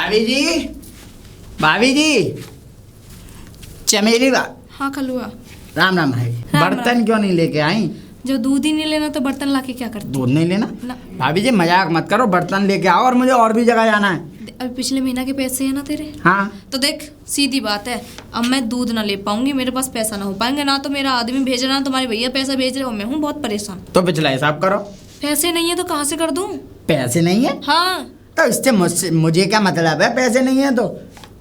भाभी जी, भाभी जी, चमेली बा। हाँ कलुआ। राम राम भाई। राम बर्तन क्यों नहीं लेके आई? जो दूध ही नहीं लेना तो बर्तन लाके क्या करती? दूध नहीं लेना? ना। भाभी जी मजाक मत करो, बर्तन लेके आओ और मुझे और भी जगह जाना है। अभी पिछले महीना के पैसे हैं ना तेरे? हाँ तो देख सीधी बात है, अब मैं दूध ना ले पाऊंगी, मेरे पास पैसा ना हो पाएंगे, ना तो मेरा आदमी भेज रहा, ना तुम्हारे भैया पैसा भेज रहे, और मैं हूँ बहुत परेशान। तो पिछला हिसाब करो। पैसे नहीं है तो कहाँ से कर दूँ? पैसे नहीं है हाँ तो इससे मुझे क्या मतलब है? पैसे नहीं है तो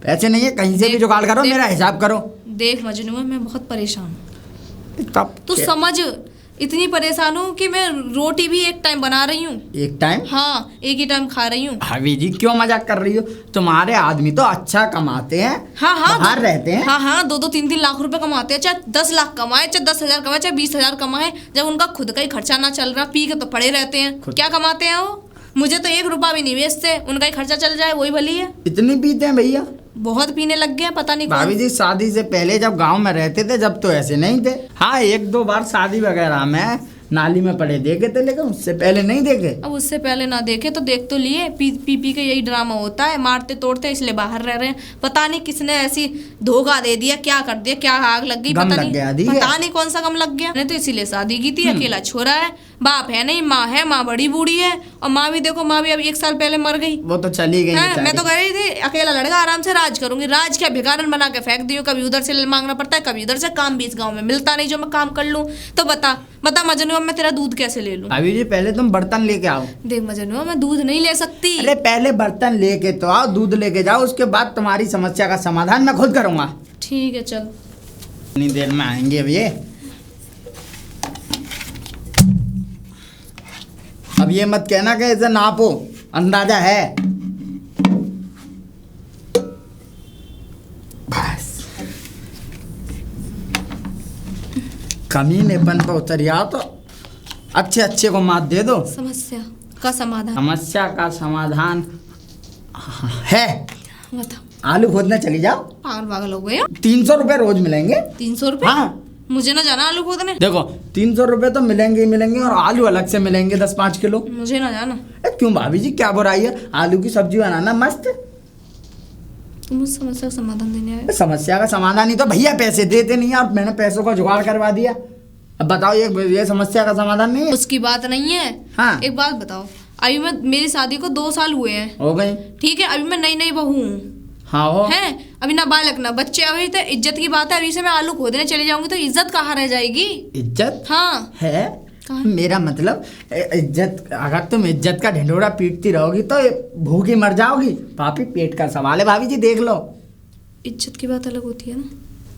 पैसे नहीं है, कहीं से भी जुगाड़ करो, मेरा हिसाब करो। देख मजनू, मैं बहुत परेशान हूँ। तब तू समझ, इतनी परेशान हूँ कि मैं रोटी भी एक टाइम बना रही हूँ। एक टाइम? हाँ एक ही टाइम खा रही हूँ। भाभी जी क्यों मजाक कर रही हो? तुम्हारे आदमी तो अच्छा कमाते हैं। हाँ हाँ बाहर रहते हैं। हाँ हाँ 2-3 लाख रुपए कमाते हैं, चाहे 10 लाख कमाए, चाहे 10,000 कमाए, चाहे 20,000 कमाए, जब उनका खुद का ही खर्चा ना चल रहा, पी के तो पड़े रहते हैं। क्या कमाते हैं वो? मुझे तो 1 रुपया भी नहीं बेचते, उनका ही खर्चा चल जाए वही भली है। इतनी पीते हैं भैया? बहुत पीने लग गए, पता नहीं भाभी जी शादी से पहले जब गांव में रहते थे जब तो ऐसे नहीं थे। हाँ 1-2 बार शादी वगैरह में नाली में पड़े देखे थे, लेकिन उससे पहले नहीं देखे। अब उससे पहले ना देखे तो देख तो लिए। पी के यही ड्रामा होता है, मारते तोड़ते इसलिए बाहर रह रहे हैं। पता नहीं किसने ऐसी धोखा दे दिया, क्या कर दिया, क्या आग लग गई, गम पता लग नहीं गया, दी पता है। नहीं कौन सा गम लग गया। नहीं तो इसीलिए शादी की थी। अकेला छोरा है, बाप है नहीं, माँ है, माँ बड़ी बूढ़ी है, और माँ भी देखो, माँ भी अब 1 साल पहले मर गई। वो तो चली गई हाँ, बेचारी। मैं तो कह रही थी अकेला लड़का आराम से राज करूंगी। राज क्या, भिखारन बना के फेंक दियो, कभी उधर से मांगना पड़ता है, कभी उधर से। काम भी इस गाँव में मिलता नहीं जो मैं काम कर लूँ। तो बता मजनू, अब मैं तेरा दूध कैसे ले लूँ? भाभी जी पहले तुम बर्तन लेके आओ। देख मजनू, मैं दूध नहीं ले सकती। अरे पहले बर्तन लेके तो आओ, दूध लेके जाओ, उसके बाद तुम्हारी समस्या का समाधान मैं खुद करूंगा। ठीक है चल। इतनी देर में आएंगे अब ये। अब ये मत कहना कि इसे नापो, अंदाजा है बस। कमीनेपन पर उतर आओ तो अच्छे अच्छे को मात दे दो। समस्या का समाधान? समस्या का समाधान है, बता। आलू खोदने चली जाओ। पागल पागल हो गए? 300 रुपये रोज मिलेंगे। 300 रुपए? हाँ मुझे ना जाना आलू खोदने। देखो 300 रुपये तो मिलेंगे ही मिलेंगे, और आलू अलग से मिलेंगे 10-5 किलो। मुझे ना जाना। क्यों भाभी जी क्या बुराई है? आलू की सब्जी बनाना मस्त। तुम उस समस्या का समाधान देने आए? समस्या का समाधान ही तो भैया पैसे देते नहीं है, और मैंने पैसों का जुगाड़ करवा दिया। अब बताओ ये समस्या का समाधान नहीं है? उसकी बात नहीं है। हाँ। एक बात बताओ, अभी मैं, मेरी शादी को 2 साल हुए हैं, हो गई। ठीक है? अभी मैं नई बहू हूँ। हाँ हो है अभी ना बालक ना बच्चे, अभी तो इज्जत की बात है। अभी से मैं आलू खोदने चली जाऊंगी तो इज्जत कहाँ रह जाएगी? इज्जत हाँ है। कहाँ? मेरा मतलब इज्जत, अगर तुम इज्जत का ढिंढोरा पीटती रहोगी तो भूखी मर जाओगी। पापी पेट का सवाल है भाभी जी, देख लो। इज्जत की बात अलग होती है ना।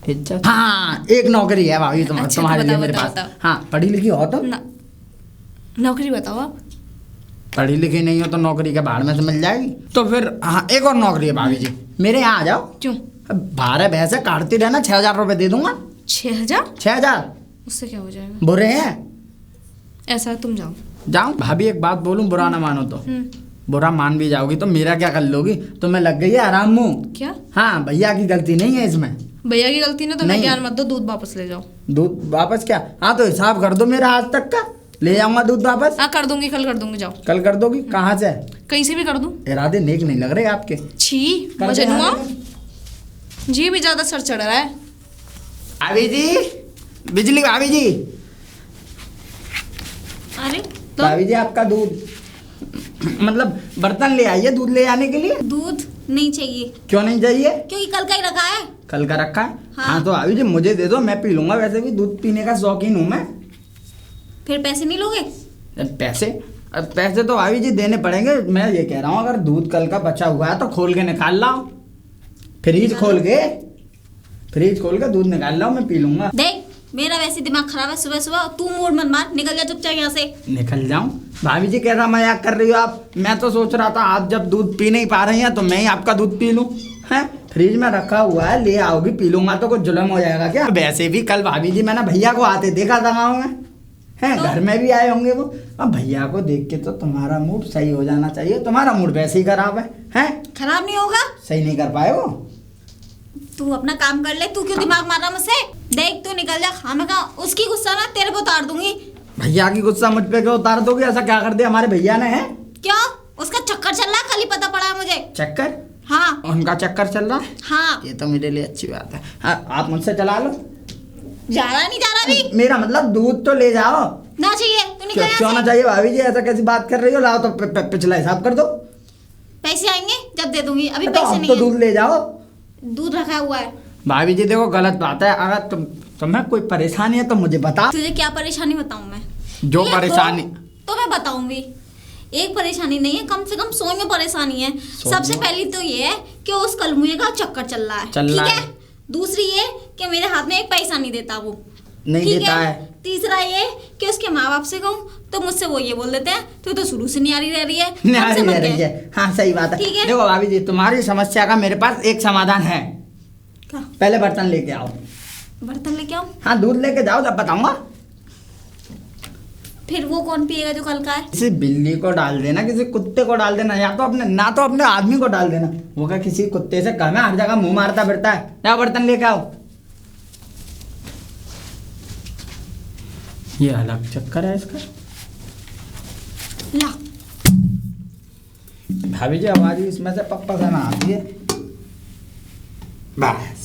इज्जत, हाँ एक नौकरी है भाभी अच्छा, तुम्हारे लिए बताओ, मेरे बताओ, पास। बताओ। हाँ पढ़ी लिखी हो तुम? ना, नौकरी बताओ आप। पढ़ी लिखी नहीं हो तो नौकरी के बाहर में से मिल जाएगी। तो फिर हाँ एक और नौकरी है भाभी जी, मेरे यहाँ आ जाओ। क्यों? 12 भैंसे काटती रहना, 6,000 रुपये दे दूंगा। 6,000? 6,000 उससे क्या हो जाएगा? बुरे हैं? ऐसा है, तुम जाओ। जाऊँ? भाभी एक बात बोलूं, बुरा ना मानो तो। बुरा मान भी जाओगी तो मेरा क्या कर लोगी? तुम्हें लग गई है आराम मुँह। क्या? हाँ भैया की गलती नहीं है इसमें। भैया की गलती ने तो मैं नहीं। ज्ञान मत दो, दूध वापस ले जाओ। दूध वापस क्या? हाँ तो हिसाब कर दो मेरा आज तक का, ले जाऊंगा दूध वापस। हाँ कर दूंगी, कल कर दूंगी, जाओ। कल कर दोगी? कहाँ से? कहीं से भी कर दूं। इरादे नेक नहीं लग रहे आपके। छी कर मजनुआ, देना। जी भी ज्यादा सर चढ़ रहा है। भाभी जी, बिजली भाभी जी। अरे तो भाभी जी आपका दूध, मतलब बर्तन ले आइए दूध ले आने के लिए। दूध नहीं चाहिए क्यों नहीं चाहिए? क्योंकि कल का ही रखा है। कल का रखा है? हाँ। हाँ तो भाभी जी मुझे दे दो, मैं पी लूंगा, वैसे भी दूध पीने का शौकीन हूँ मैं। फिर पैसे नहीं लोगे? पैसे? अब पैसे तो भाभी जी देने पड़ेंगे। मैं ये कह रहा हूँ अगर दूध कल का बचा हुआ है तो खोल के निकाल लाओ, फ्रिज खोल के दूध निकाल लाओ, मैं पी लूंगा। देख मेरा वैसे दिमाग खराब है, सुबह सुबह तू मूड मत मार, निकल जा चुपचाप यहाँ से। निकल जाऊं? भाभी जी कैसा मजाक कर रही हो आप? मैं तो सोच रहा था आप जब दूध पी नहीं पा रही हैं तो मैं ही आपका दूध पी लूं। हैं फ्रिज में रखा हुआ है, ले आओगी, पी लूंगा तो कुछ जुल्म हो जाएगा क्या? वैसे भी कल भाभी जी मैंने भैया को आते देखा था गाँव में, हैं तो? घर में भी आए होंगे वो। अब भैया को देख के तो तुम्हारा मूड सही हो जाना चाहिए। तुम्हारा मूड वैसे ही खराब है, हैं? खराब नहीं होगा, सही नहीं कर पाए वो। तू अपना काम कर ले, तू क्यों दिमाग मार रहा मुझसे? देख तू निकल जा, खामखा उसकी गुस्सा ना तेरे पे उतार दूंगी। भैया की गुस्सा मुझ पे क्यों उतार दोगे? ऐसा क्या कर दिया हमारे भैया ने? है क्या उसका चक्कर चल रहा है? कल ही पता पड़ा है मुझे। चक्कर? हाँ उनका चक्कर चल रहा है। हाँ। ये तो मेरे लिए अच्छी बात है। हाँ, आप मुझसे चला लो। जा रहा नहीं जा रहा अभी? मेरा मतलब दूध तो ले जाओ। ना चाहिए तू निकल यहाँ क्यों ना से। चाहिए भाभी जी, ऐसा कैसी बात कर रही हो? लाओ तो पिछला हिसाब कर दो। पैसे आएंगे जब दे दूंगी, अभी तो पैसे अब नहीं तो है। दूध ले जाओ। दूध रखा हुआ है। भाभी जी देखो गलत बात है, अगर तुम्हें कोई परेशानी है तो मुझे बता। तुझे क्या परेशानी बताऊं मैं? जो ये परेशानी तो मैं बताऊंगी। एक परेशानी नहीं है, कम से कम 100 में परेशानी है। सबसे में? पहली तो ये है कि उस कलमुए का चक्कर चल रहा है, चल ठीक रहा है। है। दूसरी ये कि मेरे हाथ में एक पैसा नहीं देता वो, नहीं ठीक देता है। तीसरा ये कि उसके माँ बाप से कहूँ तो मुझसे वो ये बोल देते हैं तू तो शुरू से न्यारी रह रही है, हमसे मत नहीं रही कह। है। हाँ सही बात है। ठीक है। देखो भाभी जी तुम्हारी समस्या का मेरे पास एक समाधान है। क्या? पहले बर्तन लेके आओ। बर्तन लेके आऊं? हाँ दूध लेके जाओ तब बताऊंगा। फिर वो कौन पिएगा जो कल का है? किसी बिल्ली को डाल देना, किसी कुत्ते को डाल देना, या तो अपने आदमी को डाल देना। वो क्या किसी कुत्ते से कम है, हर जगह मुंह मारता फिरता है। जाओ बर्तन लेके आओ। ये अलग चक्कर है इसका। ला। भाभी जी आवाज इसमें से पप्पा से ना आती है। बस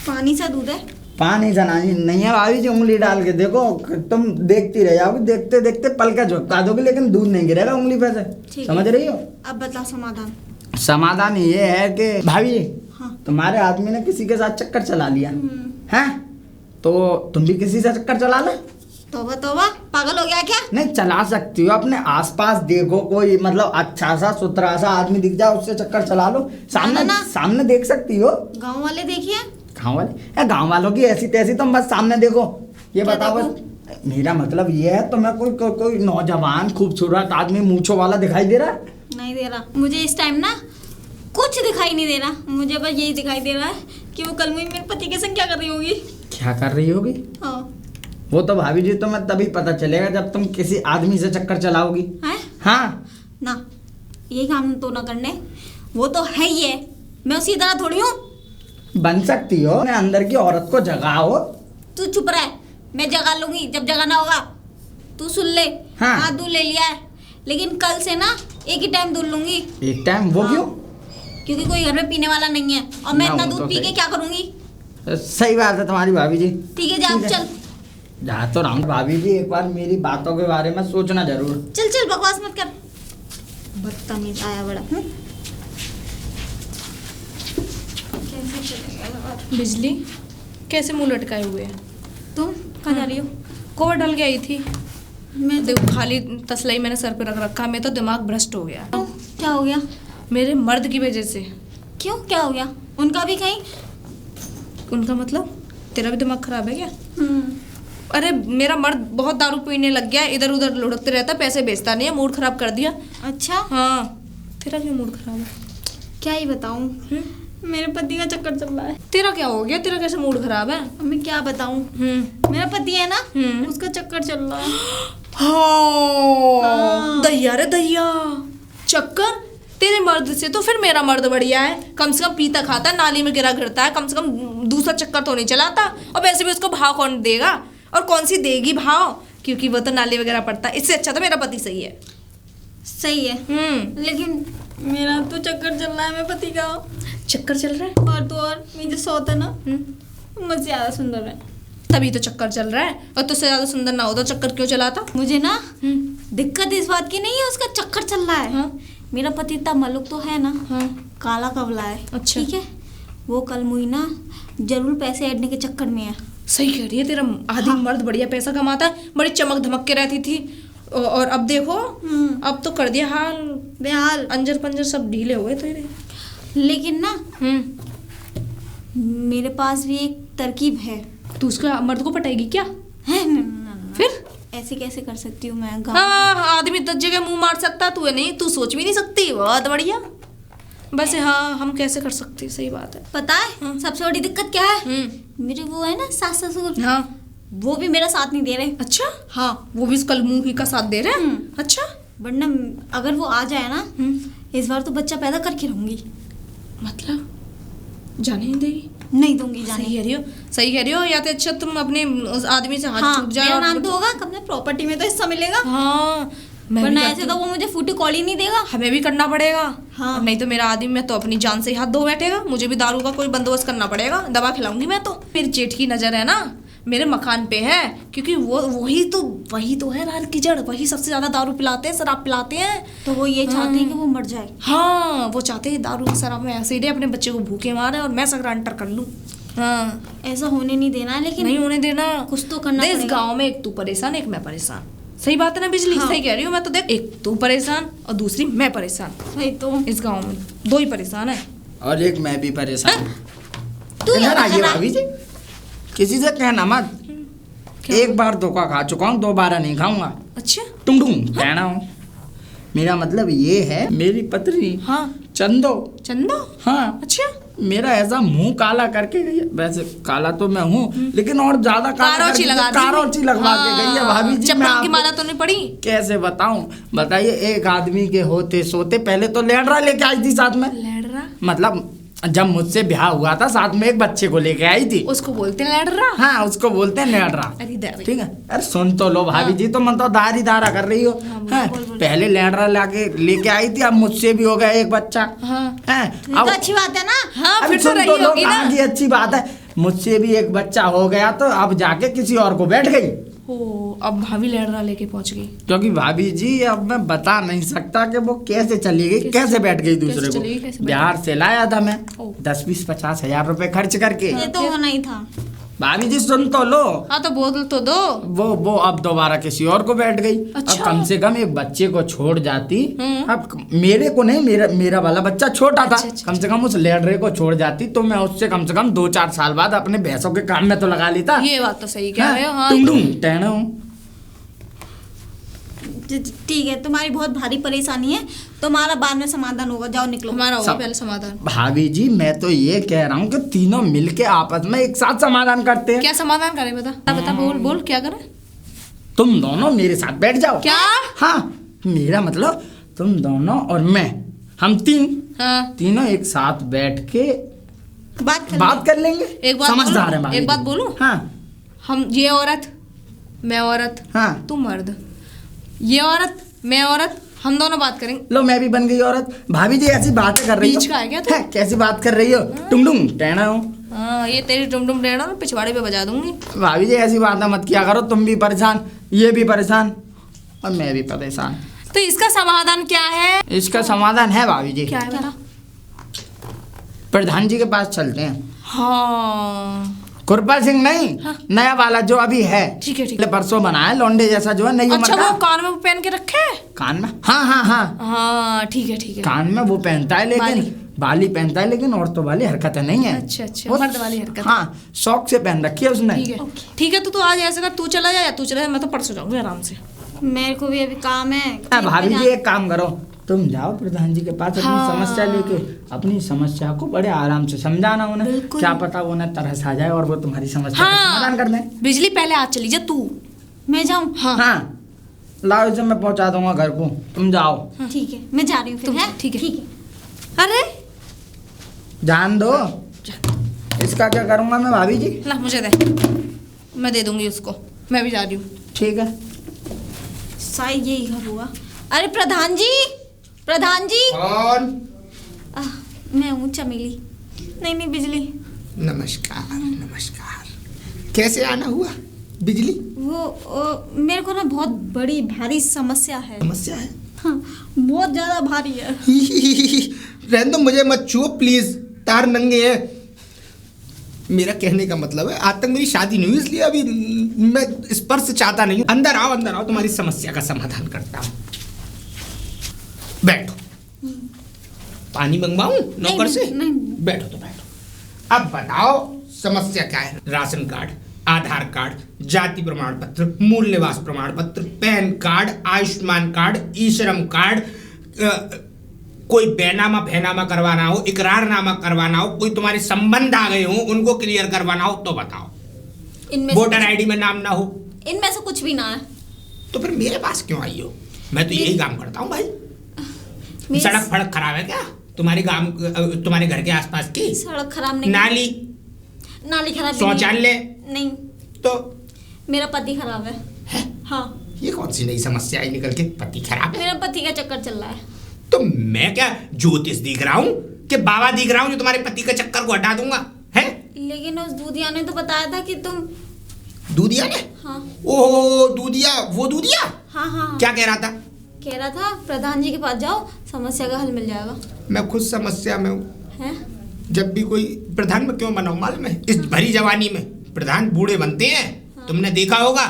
पानी सा दूध है। पानी सा नहीं है भाभी जी, उंगली डाल के देखो। तुम देखती रह जाओगी, देखते देखते पल का झपका दोगे लेकिन दूध नहीं गिरेगा उंगली पे से। ठीक समझ है। रही हो? अब बताओ समाधान। समाधान ये है कि भाभी जी हाँ। तुम्हारे आदमी ने किसी के साथ चक्कर चला लिया है, तो तुम भी किसी से चक्कर चला लो। तौबा तौबा, पागल हो गया क्या? नहीं चला सकती हो, अपने आसपास देखो कोई मतलब अच्छा सा सुथरा सा आदमी दिख जाए उससे चक्कर चला लो। सामने ना। सामने देख सकती हो। गांव वाले देखिए। गाँव वाले गाँव वालों की ऐसी तैसी तुम बस सामने देखो। ये क्या बताओ देखूं? बस मेरा मतलब ये है तुम्हें कोई नौजवान खूबसूरत आदमी मूंछों वाला दिखाई दे रहा है? नहीं दे रहा मुझे इस टाइम ना, कुछ दिखाई नहीं दे रहा मुझे। बस यही दिखाई दे रहा है कि वो कल मेरे पति के संग क्या कर रही होगी। क्या कर रही होगी? हाँ। वो तो भाभी जी तुम्हें तभी पता चलेगा जब तुम किसी आदमी से चक्कर चलाओगी। हैं? हाँ ना, ये काम तो ना करने। वो तो है ही है, मैं उसी तरह थोड़ी हूँ। बन सकती हो, अपने अंदर की औरत को जगाओ। तू चुप रह, मैं जगा लूंगी जब जगाना होगा। तू सुन ले। हाँ। हाँ दूध ले लिया है, लेकिन कल से ना एक ही टाइम दूध लूंगी। एक टाइम? वो हाँ। क्यों? क्योंकि कोई घर में पीने वाला नहीं है और मैं ना, इतना वो दूध तो पी के सही। क्या करूंगी। सही बात है तुम्हारी भाभी जी। ठीक है जा ठीक है। चल जा तो रहा हूँ भाभी जी, एक बार मेरी बातों के बारे में सोचना जरूर। चल चल, बकवास मत कर। बदतमीज आया बड़ा। कैसे चलेगा और? बिजली कैसे मुंह लटकाए हुए है? तुम कहाँ जा रही हो? कवर डाल के आई थी। मैं देखो खाली तसलाई मैंने सर पे रख रखा, मैं तो दिमाग भ्रष्ट हो गया तो क्या हो गया? मेरे मर्द की वजह से। क्यों, क्या हो गया? उनका भी कहीं? उनका मतलब तेरा भी दिमाग खराब है क्या? अरे मेरा मर्द बहुत दारू पीने लग गया, इधर उधर लुढ़कते रहता, पैसे बेचता नहीं है, मूड खराब कर दिया। अच्छा। हाँ तेरा क्यों मूड खराब है? क्या ही बताऊं, मेरे पति का चक्कर चल रहा है। तेरा क्या हो गया? तेरा कैसे मूड खराब है? अब मैं क्या बताऊं, मेरा पति है ना, उसका चक्कर चल रहा है। हाँ दैया रे दैया, चक्कर तेरे मर्द से तो फिर मेरा मर्द बढ़िया है, कम से कम पीता खाता, नाली में गिरा गिरता है, कम से कम दूसरा चक्कर तो नहीं चलाता। और वैसे भी उसको भाव कौन देगा, और कौन सी देगी भाव, क्योंकि वो तो नाली वगैरह पड़ता है। इससे अच्छा तो मेरा पति सही है। सही है, लेकिन मेरा तो चक्कर चल रहा है, मेरे पति का चक्कर चल रहा है, और तो और मेरी जो सौत है ना, मुझसे ज्यादा सुंदर है, तभी तो चक्कर चल रहा है। और तुझसे ज्यादा सुंदर ना हो तो चक्कर क्यों चलाता? मुझे ना दिक्कत इस बात की नहीं है, उसका चक्कर चल रहा है। हाँ? मेरा पति इतना मलुक तो है ना, हाँ। काला कबला है। अच्छा। ठीक है, वो कल मुई ना जरूर पैसे ऐडने के चक्कर में है। सही कह रही है, तेरा आदमी मर्द बढ़िया पैसा कमाता है, बड़ी चमक धमक के रहती थी, और अब देखो अब तो कर दिया हाल बेहाल। अंजर पंजर सब ढीले हो गए तेरे। लेकिन ना मेरे पास भी एक तरकीब है। तू उसका मर्द को पटाएगी क्या? है ना, फिर ऐसे कैसे कर सकती हूँ मैं? हाँ आदमी 10 जगह मुंह मार सकता, तू नहीं, तू सोच भी नहीं सकती। बहुत बढ़िया। बस हाँ हम कैसे कर सकते, सही बात है। पता है सबसे बड़ी दिक्कत क्या है? मेरे वो है ना सास ससुर, हाँ वो भी मेरा साथ नहीं दे रहे। अच्छा, हाँ वो भी कल मुंह ही का साथ दे रहे हैं। अच्छा, वरना अगर वो आ जाए ना, इस बार तो बच्चा पैदा करके रहूंगी। मतलब जाने नहीं देगी? नहीं दूंगी जाने। सही कह रही हो, सही कह रही हो। या तो अच्छा तुम अपने उस आदमी से हाथ हाँ, छूट जाए मेरा और नाम तो होगा, कब प्रॉपर्टी में तो हिस्सा मिलेगा। हाँ मैं भी वरना करती ऐसे तो वो मुझे फूटी कौड़ी नहीं देगा। हमें भी करना पड़ेगा। हाँ। और नहीं तो मेरा आदमी मैं तो अपनी जान से ही हाथ धो बैठेगा। मुझे भी दारू का कोई बंदोबस्त करना पड़ेगा, दवा खिलाऊंगी मैं तो। मेरी जेठ की नजर है ना मेरे मकान पे है, क्योंकि वो वही तो है रार की जड़। वही सबसे ज्यादा दारू पिलाते हैं, शराब पिलाते हैं। तो वो ये चाहते हैं कि वो मर जाए। हाँ, वो चाहते हैं दारू शराब में ऐसे ही अपने बच्चे को भूखे मारे और मैं संक्रांतर कर लूं। हाँ, ऐसा होने नहीं देना है, लेकिन नहीं होने देना। कुछ तो करना इस पड़ेगा। गांव में एक तू परेशान एक मैं परेशान। सही बात है ना बिजली? हाँ। सही कह रही हूँ मैं तो। देख, एक तू परेशान और दूसरी मैं परेशान। वही तो। इस गांव में 2 ही परेशान है। और एक मैं भी परेशान। तू इधर यहाँ आइए खड़ा है। भाभी जी, किसी से कहना मत। क्या? एक बार धोखा खा चुका हूँ, दोबारा नहीं खाऊंगा। अच्छा। टुंग कहना हूँ। मेरा मतलब ये है, मेरी पत्नी हाँ। चंदो, चंदा। हाँ, अच्छा। मेरा ऐसा मुंह काला करके गई है। वैसे काला तो मैं हूँ, लेकिन और ज्यादा काला कारोची करके लगा दी। कारोची लगवा के गई है भाभी जी। मैं चप्पल की आपको माला तो नहीं पड़ी? कैसे बताऊं? बताइए, एक आदमी के होते सोते पहले तो लेडरा लेके आई थी साथ में। लैडरा? मतलब जब मुझसे ब्याह हुआ था, साथ में एक बच्चे को लेके आई थी। उसको बोलते हैं लैडरा? हाँ, उसको बोलते हैं लेडरा। अरे दारी। ठीक है। अरे सुन तो लो भाभी जी, तुम तो दारी दारा कर रही हो। हाँ, बोल, हैं? बोल, बोल। पहले लेडरा लेके आई थी, अब मुझसे भी हो गया एक बच्चा। हाँ। हैं? ये तो अच्छी बात है ना। हाँ, अरे फिर तो सुन रही तो लो, होगी ना। कहाँ की अच्छी बात है। मुझसे भी एक बच्चा हो गया तो अब जाके किसी और को बैठ गई। ओ, अब भाभी लैडरा लेके पहुंच गई। क्योंकि भाभी जी अब मैं बता नहीं सकता कि वो कैसे चली गई, कैसे बैठ गई दूसरे कैसे चली गई, कैसे को। बैठ बिहार से लाया था मैं, ओ। 10, 20, 50 हजार रुपए खर्च करके। ये तो होना ही था। भाभी जी सुन तो लो। हाँ, तो बोल तो दो। वो अब दोबारा किसी और को बैठ गई। अच्छा। अब कम से कम एक बच्चे को छोड़ जाती। हम्म। अब मेरे को नहीं, मेरा वाला बच्चा छोटा था। अच्छा। कम से कम उस लेडरे को छोड़ जाती तो मैं उससे कम से कम 2-4 साल बाद अपने भैंसों के काम में तो लगा लेता। ये बात तो सही कह रहे हो। हाँ, ठीक है, तुम्हारी बहुत भारी परेशानी है, तुम्हारा बाद में समाधान होगा। जाओ निकलो। हमारा होगा सब- पहले समाधान। भाभी जी मैं तो ये कह रहा हूँ कि तीनों मिलके आपस में एक साथ समाधान करते हैं। क्या समाधान करें? बता बोल बोल, क्या करें? तुम दोनों मेरे साथ बैठ जाओ। क्या? हाँ, मेरा मतलब तुम दोनों और मैं, हम हाँ। तीनों एक साथ बैठ के बात कर लेंगे। एक बात समझदार बोलूं? है भाभी एक जी। बात बोलूं? हाँ हम, ये औरत, मैं औरत, हाँ। तू मर्द, ये औरत, मैं औरत, हम दोनों बात करेंगे। लो, मैं भी बन गई औरत। भाभी जी ऐसी बातें कर रही हो। बीच का है क्या तू? हैं, कैसी बात कर रही हो? टुंगडुंग टहना हो। हाँ, ये तेरी डुम रहना ना पिछवाड़े पे बजा दूंगी। भाभी जी ऐसी बातें मत किया करो। तुम भी परेशान, ये भी परेशान और मैं भी परेशान। तो इसका समाधान क्या है? इसका समाधान है भाभी जी, क्या है बता? प्रधान जी के पास चलते हैं। हाँ, कृपाल सिंह नहीं, हाँ। नया वाला जो अभी है। ठीक है, ठीक पहले परसों बनाया, लौंडे जैसा जो है, नई उम्र अच्छा, का। वो कान में वो पहन के रखे है? कान में, हाँ हाँ हाँ, हाँ, ठीक है, ठीक है। कान में वो पहनता है, लेकिन बाली पहनता है, लेकिन औरतों वाली हरकतें नहीं है। अच्छा, अच्छा, वो- मर्द वाली हरकत। हाँ, शौक से पहन रखी है उसने। ठीक है, ठीक है। तो आज ऐसे कर, तू चला जा या तू चला जा, मैं तो परसों जाऊंगी आराम से। मेरे को भी अभी काम है। हाँ, भाभी जी एक काम करो, तुम जाओ प्रधान जी के पास अपनी हाँ। समस्या लेके। अपनी समस्या को बड़े आराम से समझाना उन्हें। बिल्कुल। क्या पता वो उन्हें तरस आ जाए और वो तुम्हारी समस्या का समाधान कर दें। बिजली पहले आज चली जा तू। मैं जाऊँ? हाँ, हाँ, लाओ इसे, मैं पहुंचा दूंगा घर को, तुम जाओ। ठीक है, मैं जा रही हूँ फिर। तुम है? ठीक है। ठीक है। अरे जान दो, इसका क्या करूंगा मैं भाभी जी? ला मुझे दे, मैं दे दूंगी उसको। मैं भी जा रही हूँ। ठीक है। शायद यही घर हुआ। अरे प्रधान जी, प्रधान जी। कौन? मैं हूँ चमेली। नहीं बिजली। नमस्कार नमस्कार। कैसे आना हुआ बिजली? वो मेरे को ना बहुत बड़ी भारी समस्या है। समस्या है? हाँ, बहुत ज्यादा भारी है। रहने दो, मुझे मत छुओ प्लीज, तार नंगे हैं। मेरा कहने का मतलब है, आज तक मेरी शादी नहीं हुई, इसलिए अभी मैं स्पर्श चाहता नहीं हूँ। अंदर आओ, तुम्हारी समस्या का समाधान करता हूँ। बैठो। पानी मंगवाऊं नौकर से? नहीं। बैठो तो बैठो। अब बताओ समस्या क्या है? राशन कार्ड, आधार कार्ड, जाति प्रमाण पत्र, मूल निवास प्रमाण पत्र, पैन कार्ड, आयुष्मान कार्ड, ई श्रम कार्ड, कोई बैनामा भैनामा करवाना हो, इकरारनामा करवाना हो, कोई तुम्हारे संबंध आ गए हो उनको क्लियर करवाना हो तो बताओ। इनमें वोटर आईडी में नाम ना हो इनमें से कुछ भी ना है। तो फिर मेरे पास क्यों आई हो? मैं तो यही काम करता हूँ भाई। मेरी सड़क फड़क खराब है क्या तुम्हारे गांव, तुम्हारे घर के आसपास की? सड़क खराब नहीं। नाली नाली खराब भी शौचालय नहीं। तो मेरा पति खराब है। हाँ, ये कौन सी नई समस्या आई निकल के? पति खराब है? मेरा पति का चक्कर चल रहा है। तो मैं क्या ज्योतिष दिख रहा हूँ कि बाबा दिख रहा हूँ जो तुम्हारे पति का चक्कर को हटा दूंगा? है? लेकिन उस दूधिया ने तो बताया था कि तुम। दूधिया ने? हाँ ओहो दूधिया, वो दूधिया हाँ हाँ। क्या कह रहा था? कह रहा था प्रधान जी के पास जाओ, समस्या का हल मिल जाएगा। मैं खुद समस्या में हूँ। हैं? जब भी कोई प्रधान में क्यों बनाऊं मालूम है? इस भरी जवानी में प्रधान बूढ़े बनते हैं, तुमने देखा होगा।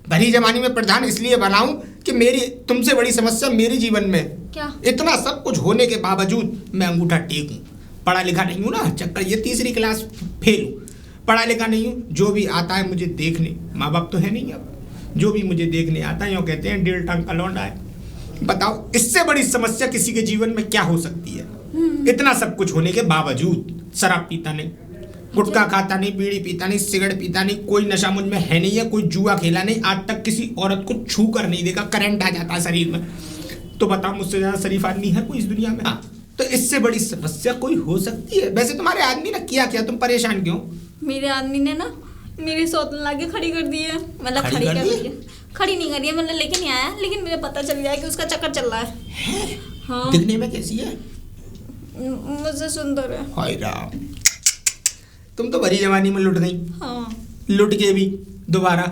भरी जवानी में प्रधान इसलिए बनाऊं कि मेरी तुमसे बड़ी समस्या मेरे जीवन में क्या? इतना सब कुछ होने के बावजूद मैं अंगूठा टेक हूँ। पढ़ा लिखा नहीं हूँ ना, चक्कर ये 3री क्लास फेल हूँ। पढ़ा लिखा नहीं हूँ, जो भी आता है मुझे देखने, माँ बाप तो है नहीं अब, जो भी मुझे देखने आता है यूँ कहते हैं 1.5 टन का लौंडा है। बताओ इससे बड़ी समस्या किसी के जीवन में क्या हो सकती है? इतना सब कुछ होने के बावजूद शराब पीता नहीं, गुटखा खाता नहीं, बीड़ी पीता नहीं, सिगरेट पीता नहीं, कोई नशा मुझ में है नहीं है, कोई जुआ खेला नहीं, आज तक किसी औरत को छू कर नहीं देखा, करंट आ जाता है शरीर में। तो बताओ मुझसे ज्यादा शरीफ आदमी है कोई इस दुनिया में? हाँ, तो इससे बड़ी समस्या कोई हो सकती है? वैसे तुम्हारे आदमी ने किया क्या? तुम परेशान क्यों? मेरे आदमी ने ना मेरी सौतन लाके खड़ी कर दी है। मतलब खड़ी खड़ी कर कर दी? दी है, खड़ी नहीं करी है, मतलब लेके नहीं आया, लेकिन मुझे पता चल गया कि उसका चक्कर चल रहा है। हाँ। दिखने में कैसी है? मुझसे सुंदर है। हाय राम, तुम तो भरी जवानी में लुट गई। हाँ लुट के भी दोबारा।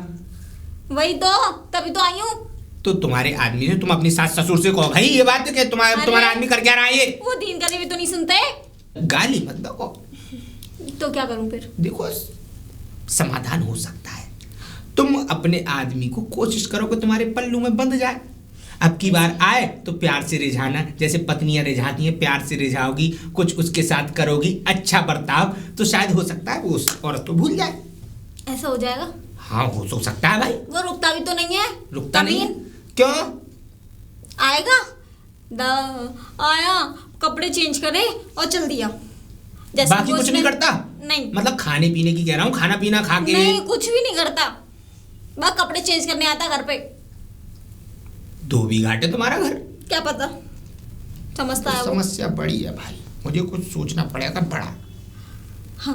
वही तो, तभी तो आई हूँ। तो तुम्हारे आदमी से तुम अपनी सास ससुर से कहो भाई ये बात कि तुम्हारा आदमी कर क्या रहा है ये? वो दीन करे भी तो नहीं सुनते। गाली मत दो। तो क्या करूं फिर? देखो समाधान हो सकता है। तुम अपने आदमी को कोशिश करो कि तुम्हारे पल्लू में बंध जाए। अब की बार आए तो प्यार से रिझाना, जैसे पत्नियां रिझाती हैं, प्यार से रिझाओगी, कुछ उसके साथ करोगी, अच्छा बर्ताव, तो शायद हो सकता है वो उस औरत को भूल जाए। ऐसा हो जाएगा? हाँ हो तो सकता है भाई। वो रुकता भी तो नहीं है। रुकता नहीं है? क्यों? आएगा आया, कपड़े चेंज करे और चल दिया। जैसे बाकी कुछ नहीं करता? नहीं। मतलब खाने पीने की कह रहा हूँ, खाना पीना खा के? नहीं, कुछ भी नहीं करता, बस कपड़े चेंज करने आता घर पे। धोबी घाट है तुम्हारा घर? क्या पता, समझता है वो। समस्या बड़ी है भाई, मुझे कुछ सोचना पड़ेगा बड़ा। हाँ।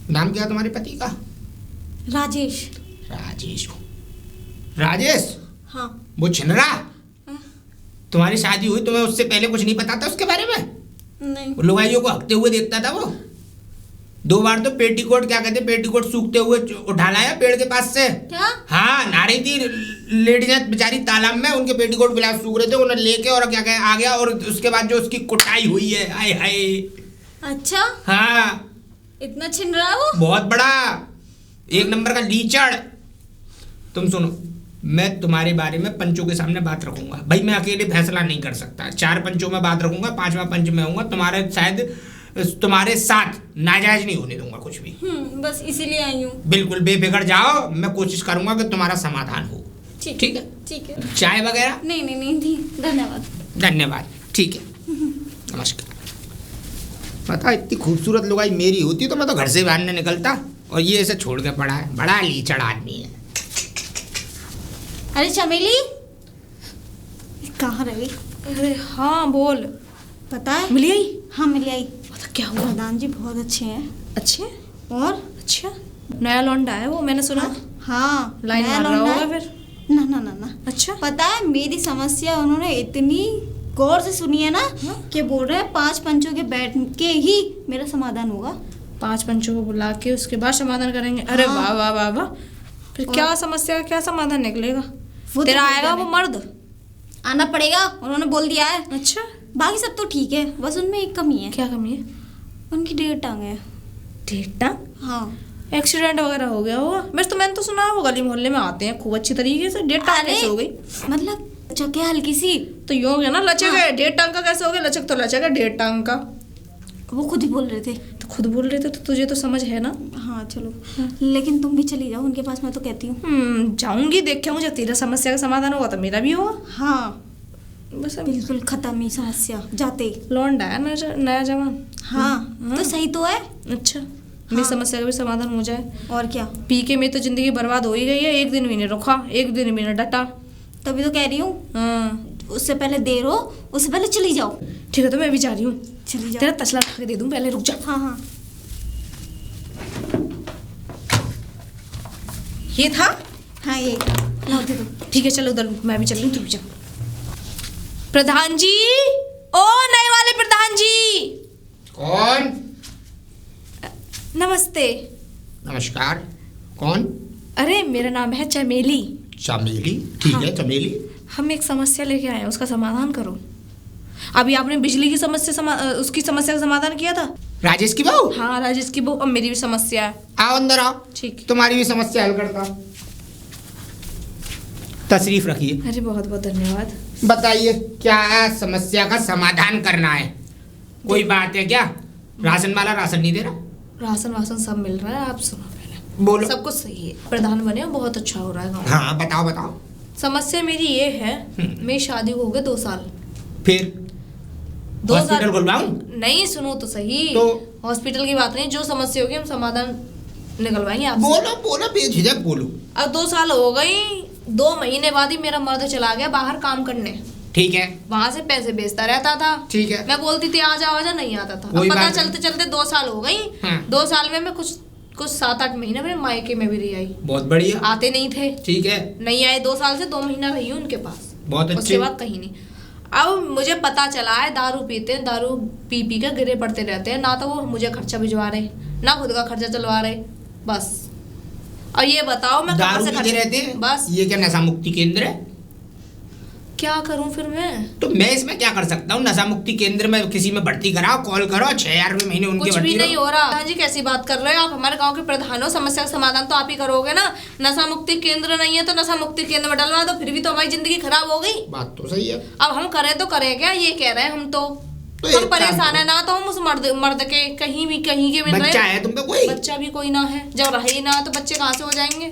नाम क्या है तुम्हारे पति का? राजेश। राजेश? राजेश? हाँ। वो छिनरा? तुम्हारी शादी हुई तुम्हें उससे पहले कुछ नहीं पता था उसके बारे में? नहीं। लुगाइयों को हकते हुए देखता था वो। 2 बार तो पेटीकोट, क्या कहते, पेटीकोट सूखते हुए उठा लाया पेड़ के पास से। क्या? हाँ, नहा रही थी लेडीज बेचारी तालाब में, उनके पेटीकोट गिलास सूख रहे थे, उन्हें लेके और क्या कहे आ गया, और उसके बाद जो उसकी कुटाई हुई है, हाय हाय। अच्छा। हाँ, इतना छिन रहा है वो? बहुत बड़ा, 1 नंबर का लीचड़। तुम सुनो, मैं तुम्हारे बारे में पंचों के सामने बात रखूंगा भाई, मैं अकेले फैसला नहीं कर सकता। 4 पंचों में बात रखूंगा, 5वां पंच में होऊंगा। तुम्हारे साथ नाजायज नहीं होने दूंगा कुछ भी। बस इसीलिए आई हूँ। बिल्कुल बेफिक्र जाओ, मैं कोशिश करूंगा कि तुम्हारा समाधान हो। ठीक है? ठीक है। चाय वगैरह? नहीं, धन्यवाद। धन्यवाद, ठीक है, नमस्कार। पता इतनी खूबसूरत लुगाई मेरी होती तो मैं तो घर से बाहर न निकलता, और ये ऐसे छोड़ के पड़ा है, बड़ा लीचड़ आदमी है। अरे चमेली, कहाँ रही? अरे हाँ बोल। पता है? मिली आई? हाँ मिली आई। पता क्या हुआ? प्रधान जी बहुत अच्छे हैं। अच्छे? और? अच्छा, नया लौंडा है वो, मैंने सुना। हाँ, लाइन नया मार रहा लौंडा होगा है। फिर। ना। अच्छा। पता है मेरी समस्या उन्होंने इतनी गौर से सुनी है ना, कि बोल रहे हैं 5 पंचों के बैठ के ही मेरा समाधान होगा। 5 पंचों को बुला के उसके बाद समाधान करेंगे? अरे वाह वाह वाह वाह। फिर क्या समस्या का क्या समाधान निकलेगा? वो तेरा तो आएगा वो मर्द? आना पड़ेगा, उन्होंने बोल दिया है। अच्छा, बाकी सब तो ठीक है, बस उनमें एक कमी है। क्या कमी है? उनकी 1.5 टांग है। डेटा? हाँ। एक्सीडेंट वगैरह हो गया होगा। मैंने तो सुना है वो गली मोहल्ले में आते हैं खूब अच्छी तरीके से। 1.5 टांग कैसे हो गई? मतलब चके हल्की सी तो यूँ हो गया ना, लचक है। 1.5 टांग का कैसे हो गया? लचक तो लचक है 1.5 टांग का। वो खुद ही बोल रहे थे। तो खुद बोल रहे थे तो तुझे तो समझ है ना। हाँ चलो, लेकिन तुम भी चली जाओ उनके पास, मैं तो कहती हूँ। जाऊंगी, देख जब तेरा समस्या का समाधान होगा तो मेरा भी होगा। हाँ बस अभी बिल्कुल खत्म ही समस्या जाते ही। लौंडा है नया जवान। हाँ तो सही तो है। अच्छा, मेरी समस्या का भी समाधान हो जाए। और क्या, पी के में तो जिंदगी बर्बाद हो ही गई है। एक दिन भी नहीं रुका, एक दिन भी नहीं डटा। तभी तो कह रही हूँ। हाँ, उससे पहले देर हो, उससे पहले चली जाओ। ठीक है, तो मैं भी जा रही हूँ। चली जाओ। तेरा तसला ला के दे दूँ, पहले रुक जा। हाँ। ये था? हाँ ये लाओ दे दो। ठीक है चलो उधर, मैं भी चल रही हूँ, तू भी चल। प्रधान जी, ओ नए वाले प्रधान जी। कौन? नमस्ते। नमस्कार। कौन? अरे मेरा नाम है चमेली। चमेली? ठीक हाँ। है चमेली। हम एक समस्या लेके आए हैं, उसका समाधान करो। अभी आपने बिजली की समस्या उसकी समस्या का समाधान किया था। राजेश की बहू? हाँ राजेश की बहू, अब मेरी भी समस्या है। आओ अंदर आओ, ठीक। तुम्हारी भी समस्या हल करता हूँ। तशरीफ रखिए। अरे बहुत बहुत धन्यवाद। बताइए क्या समस्या का समाधान करना है? कोई बात है क्या? राशन वाला राशन नहीं दे रहा? राशन वासन सब मिल रहा है, आप सुनो पहले। बोलो। सब कुछ सही है, प्रधान बने हो, बहुत अच्छा हो रहा है गाँव। हाँ बताओ बताओ। समस्या मेरी ये है, मेरी शादी को हो गए 2 साल। फिर 2 साल हॉस्पिटल खुलवाऊं? नहीं, सुनो तो सही। तो हॉस्पिटल की बात नहीं, जो समस्या होगी हम समाधान निकलवाएंगे आपसे। बोलो बोलो बेझिझक बोलो। अब 2 साल हो गई, 2 महीने बाद ही मेरा मर्द चला गया बाहर काम करने। ठीक है। वहां से पैसे भेजता रहता था। ठीक है। मैं बोलती थी आजा, नहीं आता था। कोई अब पता बात नहीं। चलते चलते 2 साल हो गई। हाँ। 2 साल में मैं कुछ 7-8 महीने मेरे मायके में भी रही आई। बहुत बढ़िया। आते नहीं थे। ठीक है। नहीं आए, 2 साल से 2 महीना रही हूँ उनके पास। बहुत अच्छे। उसके बाद कहीं नहीं। अब मुझे पता चला है दारू पीते हैं, दारू पी पी के गिरे पड़ते रहते हैं। ना तो वो मुझे खर्चा भिजवा रहे, ना खुद का खर्चा चलवा रहे, बस। और ये बताओ मैं कहाँ दारू से पीते खर्चा, रहते हैं? बस। ये क्या नशा मुक्ति केंद्र है? क्या करूं फिर मैं? तो मैं इसमें क्या कर सकता हूँ? नशा मुक्ति केंद्र में किसी में भर्ती कराओ, कॉल करो, 6,000 रुपए महीने उनके कुछ भी भर्ती नहीं करो। हो रहा। प्रधान जी कैसी बात कर रहे हो आप? हमारे गांव के प्रधान हो, समस्या का समाधान तो आप ही करोगे ना। नशा मुक्ति केंद्र नहीं है तो नशा मुक्ति केंद्र में डलवा दो, फिर भी तो हमारी जिंदगी खराब हो गई। बात तो सही है। अब हम करें तो करें क्या, ये कह रहे हैं हम तो तो हम एक परेशान काम है ना, तो हम उस मर्द के कहीं के मिल बच्चा रहे। है तुम पे कोई? बच्चा भी कोई ना है, जब रहे ही ना तो बच्चे कहाँ से हो जाएंगे?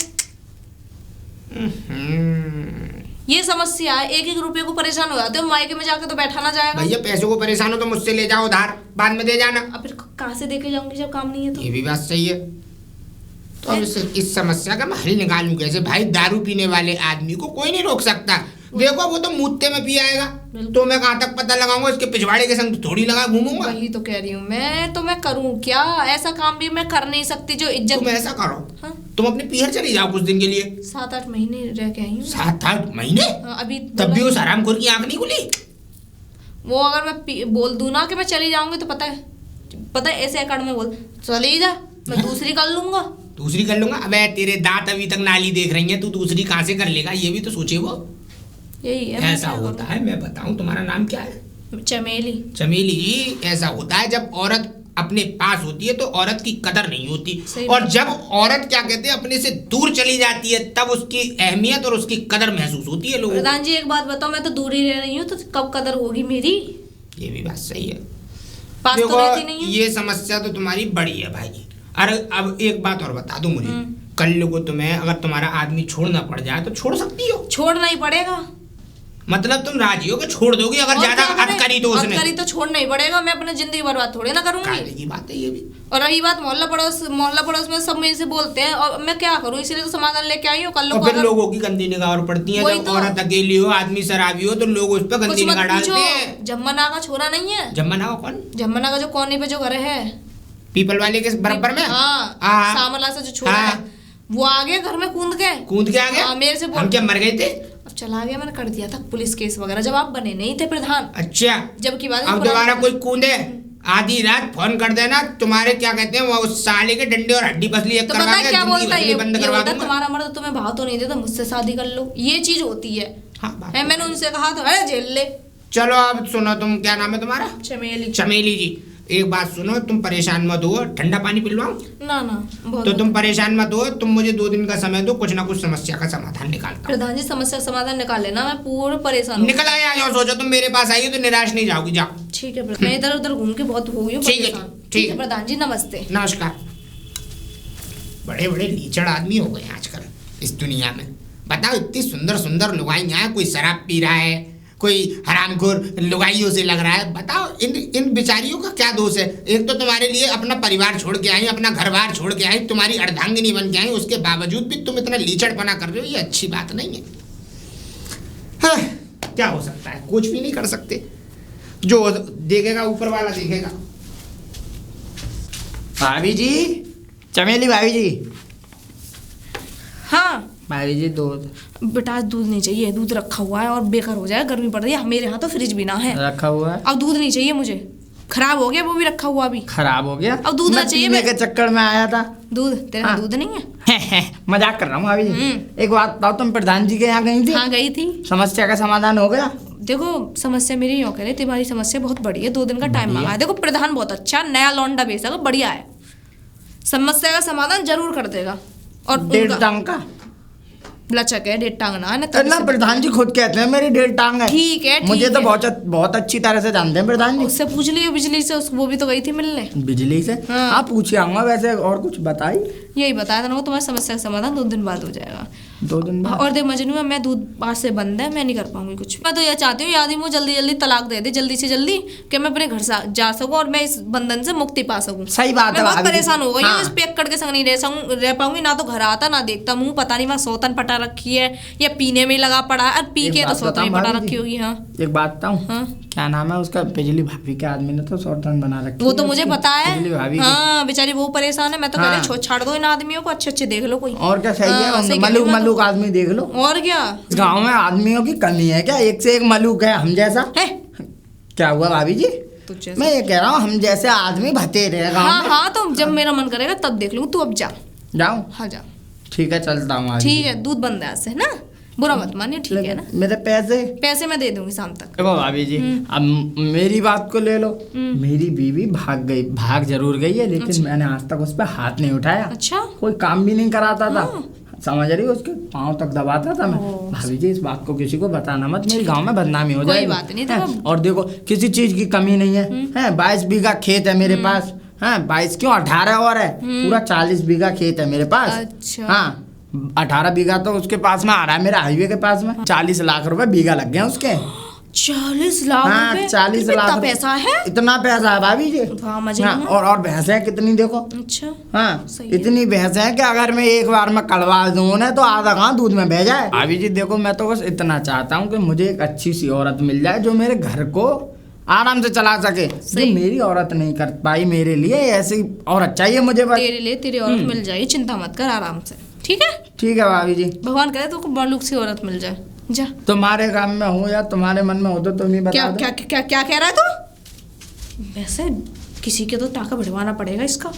ये समस्या है। 1-1 रुपये को परेशान हो जाते हो, मायके में जाके तो बैठा ना जाएगा। भैया पैसों को परेशान हो तो मुझसे ले जाओ उधार, बाद में दे जाना। अब फिर कहाँ से देके जाऊंगी जब काम नहीं है तो? ये भी बात सही है। तो अब इस समस्या का मैं हल निकालूं कैसे? भाई दारू पीने वाले आदमी को कोई नहीं रोक सकता। देखो वो तो मुद्दे में पी आएगा, तो मैं कहाँ तक पता लगाऊंगा? इसके पिछवाड़े के संग थोड़ी लगा घूमूंगा। वही तो कह रही हूँ मैं, तो मैं करूँ क्या? ऐसा काम भी मैं कर नहीं सकती जो इज्जत। तुम ऐसा करो, हाँ? तुम अपने पीहर चली जाओ कुछ दिन के लिए। 7-8 महीने रह के आई हूँ। 7-8 महीने? हाँ, अभी तब भी उस हरामखोर की आंख नहीं खुली? वो अगर मैं बोल दूं ना कि मैं चली जाऊंगी तो पता है ऐसे एकड़ में बोल चली जा, मैं दूसरी कर लूंगा। दूसरी कर लूंगा? अबे तेरे दांत अभी तक नाली देख रही हैं, तू दूसरी कहाँ से कर लेगा? ये भी तो सोचे वो। यही है। ऐसा होता है, मैं बताऊं, तुम्हारा नाम क्या है? चमेली। चमेली जी, ऐसा होता है जब औरत अपने पास होती है तो औरत की कदर नहीं होती, सही और बात। जब औरत क्या कहते हैं अपने से दूर चली जाती है तब उसकी अहमियत और उसकी कदर महसूस होती है लोगों को। प्रधान जी एक बात बताओ, मैं तो दूर ही रह रही हूँ तो कब कदर होगी मेरी? ये भी बात सही है। पास तो देखो रहती नहीं हूँ। ये समस्या तो तुम्हारी बड़ी है भाई। अरे अब एक बात और बता दो मुझे, कल को तुम्हें अगर तुम्हारा आदमी छोड़ना पड़ जाए तो छोड़ सकती हो? छोड़ना ही पड़ेगा। मतलब तुम राजी हो कि छोड़ दोगी अगर और ज्यादा क्या करें? अत करी तो उसने? अत करी तो छोड़ना ही पड़ेगा, मैं अपनी जिंदगी बर्बाद थोड़ी ना करूंगी। काहे की बात है ये भी। और रही बात मोहल्ला पड़ोस में सब मेरे से बोलते हैं, और मैं क्या करूं? इसीलिए तो समाधान लेके आई हूँ। कल और को फिर अगर लोगों की गंदी निगाह पड़ती है। वही जब तो। औरत अकेली हो, आदमी शराबी हो, तो लोग उस पर कुछ गंदी मत निगाह डालते पूछो, हैं। जम्मना का छोरा नहीं है। जमना हो कौन? जम्मना का जो कोने पे जो घर है, पीपल वाले के बराबर में? हाँ, हाँ। सामला से जो छोरा हाँ। है, वो आ गया घर में कूद के। कूद के आ गया? हाँ, मेरे से हम क्या मर गए थे? अब चला गया, मैंने कर दिया था पुलिस केस वगैरह, जब आप बने नहीं थे प्रधान। अच्छा, जब की बात है अब पुरानी दोबारा बात। कोई कूदे आधी रात फोन कर देना, तुम्हारे क्या कहते हैं वो उस साले के डंडे और हड्डी पसली एक तो करवा पता है के क्या जिंदगी बोलता है भर के लिए बंद ये करवा बोलता है, दूंगा। तुम्हारा मर्द तुम्हें भाव तो नहीं देता, मुझसे शादी कर लो। ये चीज होती है। हाँ, बात है, तो मैंने सही। उनसे कहा तो है जेल ले। चलो अब सुनो, तुम क्या नाम है तुम्हारा? चमेली। चमेली जी, एक बात सुनो, तुम परेशान मत हो, ठंडा पानी पिलवाऊं? ना बहुत तो तुम परेशान मत हो, तुम मुझे 2 दिन का समय दो, कुछ ना कुछ समस्या का समाधान निकालता हूं। प्रधान जी समस्या का समाधान निकाल लेना, मैं पूरे परेशान हूँ। निकल आया जाओ, सोचो तुम मेरे पास आई हो तो निराश नहीं जाओगी, जाओ। ठीक है प्रधान, मैं इधर उधर घूम के बहुत हो गई हूँ ठीक है, परेशान। ठीक है। प्रधान जी नमस्ते। नमस्कार। बड़े बड़े लीचड़ आदमी हो गए आजकल इस दुनिया में। बताओ, इतनी सुंदर सुंदर लुगाइयाँ हैं, कोई शराब पी रहा है, कोई हरामखोर लुगाइयों से लग रहा है। बताओ इन बेचारियों का क्या दोष है? एक तो तुम्हारे लिए अपना परिवार छोड़ के आई, अपना घर बार छोड़ के आई, तुम्हारी अर्धांगिनी बन के आई, उसके बावजूद भी तुम इतना लीचड़पना कर रहे हो, ये अच्छी बात नहीं है। हाँ, क्या हो सकता है? कुछ भी नहीं कर सकते, जो देखेगा ऊपर वाला देखेगा। भाभी जी, चमेली भाभी जी। हाँ भाभी जी दूध बेटा आज दूध नहीं चाहिए, दूध रखा हुआ है और बेकार हो जाए, गर्मी पड़ रही है, मेरे यहाँ तो फ्रिज भी ना है। रखा हुआ है। अब दूध नहीं चाहिए मुझे, खराब हो गया वो भी रखा हुआ अभी। खराब हो गया? अब दूध ना मैं चाहिए पीने के चक्कर में आया था। दूध तेरे हाँ। यहाँ दूध नहीं है? मजाक कर रहा हूँ भाभी जी। एक बात बताओ, तुम प्रधान जी के यहाँ गई थी? हाँ गई थी। समस्या का समाधान हो गया? देखो समस्या मेरी यूँ कह रही, तुम्हारी समस्या बहुत बड़ी है, 2 दिन का टाइम मांगा है। देखो प्रधान बहुत अच्छा, नया लौंडा बेचेगा, बढ़िया है, समस्या का समाधान जरूर कर देगा। और 1.5 टांग का लचक है, 1.5 टांग ना है ना, प्रधान जी खुद कहते हैं मेरी 1.5 टांग है। ठीक है, मुझे तो है। बहुत अच्छी तरह से जानते हैं प्रधान जी। उससे पूछ लियो बिजली से, वो भी तो गई थी मिलने। बिजली से? हाँ। हाँ पूछे आऊंगा। वैसे और कुछ बताइए। यही बताया था ना, तुम्हारी समस्या का समाधान 2 दिन बाद हो जाएगा। 2 दिन बाद? और देख मजनू, मैं दूध आज से बंद है, मैं नहीं कर पाऊंगी कुछ। मैं तो ये चाहती हूँ आदमी को जल्दी जल्दी तलाक दे दे, जल्दी से जल्दी, कि मैं अपने घर जा सकूं और मैं इस बंधन से मुक्ति पा सकूं। सही बात है मैं बहुत भाभी जी। परेशान हो गई हूँ, हाँ। इस पेक्कड़ के संग नहीं रह पाऊंगी। ना तो घर आता ना देखता, मुंह पता नहीं वहाँ सौतन पटा रखी है या पीने में लगा पड़ा है, और पी एक के तो बात सौतन बताऊं पटा भाभी जी? रखी होगी। हाँ एक बात बताऊं, हाँ क्या नाम है उसका, बिजली भाभी के आदमी ने तो सौतन बना रखी वो है तो मुझे उसकी, पता है। बिजली भाभी की। हाँ बेचारी वो परेशान है, मैं तो कह रही हाँ। छोड़ छाड़ दो इन आदमियों को, अच्छे अच्छे देख लो कोई। और क्या सही हाँ, है, सही कह रही मलूक हूँ मैं तो। मलूक आदमी देख लो। और क्या इस गांव में आदमियों की कमी है क्या? एक से एक मलूक है हम जैसा। है क्या हुआ भाभी जी? तुझ जैसा। मैं ये कह रहा हूँ हम जैसे आदमी भतेरे हैं गाँव हाँ में। हाँ, तो जब मेरा मन करेगा तब देख लूँ, तू अब जा। जाऊं? हाँ जा, ठीक है चलता हूँ भाभी ठीक जी। है, दूध बंद है आज से ना, बुरा मत मानिए, ठीक है ना। मेरे पैसे पैसे मैं दे दूंगी शाम तक। देखो भाभी जी, अब मेरी बात को ले लो। मेरी बीवी भाग जरूर गई है, लेकिन मैंने आज तक उस पर हाथ नहीं उठाया। अच्छा कोई काम भी नहीं कराता था, समझ रही हो, उसके पाँव तक दबाता था मैं। ओह। भाभी जी इस बात को किसी को बताना मत, मेरी गांव में बदनामी हो कोई जाएगी। बात नहीं, हैं? देखो। और देखो किसी चीज की कमी नहीं है, हैं 22 बीघा खेत है मेरे पास। हैं 22 क्यों, 18 और है, पूरा 40 बीघा खेत है मेरे पास। अच्छा। हाँ 18 बीघा तो उसके पास में आ रहा है, मेरा हाईवे के पास में। 40 लाख रुपए बीघा लग गए उसके। 40 लाख हाँ रुपए? 40 इतना लाख पैसा है? इतना पैसा है भाभी जी। वाह, मजे हाँ, में। और भैंसें कितनी देखो। अच्छा हाँ सही है। इतनी भैंसें हैं कि अगर मैं एक बार में कड़वा दूं ना तो आधा कहाँ दूध में बह जाए। भाभी जी देखो, मैं तो बस इतना चाहता हूँ कि मुझे एक अच्छी सी औरत मिल जाए जो मेरे घर को आराम से चला सके। जो मेरी औरत नहीं कर पाई मेरे लिए, ऐसी औरत चाहिए मुझे बस। तेरे लिए तेरी औरत मिल जाएगी, चिंता मत कर, आराम से, ठीक है। ठीक है भाभी जी। भगवान करे तो बड़लुक सी औरत मिल जाए। जा। तुम्हारे काम में हो या तुम्हारे मन में हो तो तुम ही बता क्या दो। क्या क्या क्या कह रहा है तू? वैसे किसी के तो टाका बढ़वाना पड़ेगा इसका,